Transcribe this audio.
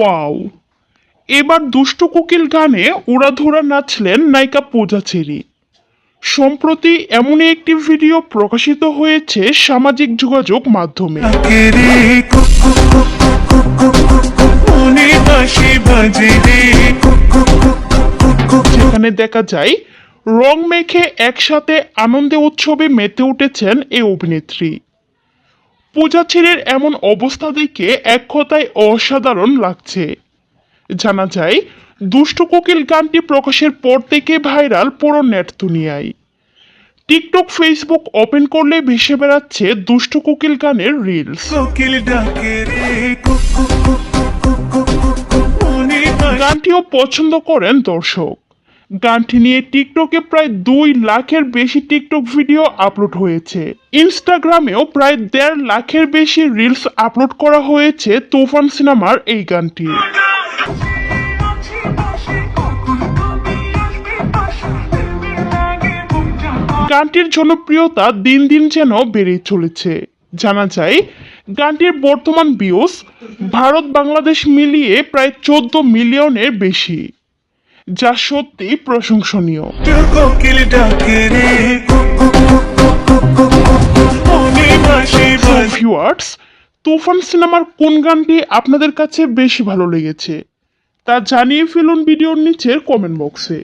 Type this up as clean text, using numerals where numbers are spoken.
Wow, এবার দুষ্টু কোকিল গানে উড়াধুরা নাচলেন নায়িকা পূজা চেরি। সম্প্রতি এমনই একটি ভিডিও প্রকাশিত হয়েছে সামাজিক যোগাযোগ মাধ্যমে। যেখানে দেখা যায় রং মেখে একসাথে আনন্দে উৎসবে মেতে উঠেছেন এই অভিনেত্রী। পূজা চেরির এমন অবস্থা দেখে এক কথায় অসাধারণ লাগছে। জানা যায় দুষ্টু কোকিল গানটি প্রকাশের পর থেকে ভাইরাল পুরো নেট দুনিয়ায়। টিকটক, ফেসবুক ওপেন করলে ভেসে বেড়াচ্ছে দুষ্টু কোকিল গানের রিলস। গানটিও পছন্দ করেন দর্শক। গানটি নিয়ে টিকটকে প্রায় 2 লাখের বেশি টিকটক ভিডিও আপলোড হয়েছে। ইনস্টাগ্রামেও প্রায় 1.5 লাখের বেশি রিলস আপলোড করা হয়েছে তুফান সিনেমার এই গানটি। গানটির জনপ্রিয়তা দিন দিন যেন বেড়ে চলেছে। জানা যায় গানটির বর্তমান ভিউজ ভারত বাংলাদেশ মিলিয়ে প্রায় 14 মিলিয়নের বেশি, যা সত্যি প্রশংসনীয়। ভিউয়ার্স, তুফান সিনেমার কোন গানটি আপনাদের কাছে বেশি ভালো লেগেছে তা জানিয়ে ফেলুন ভিডিওর নিচের কমেন্ট বক্সে।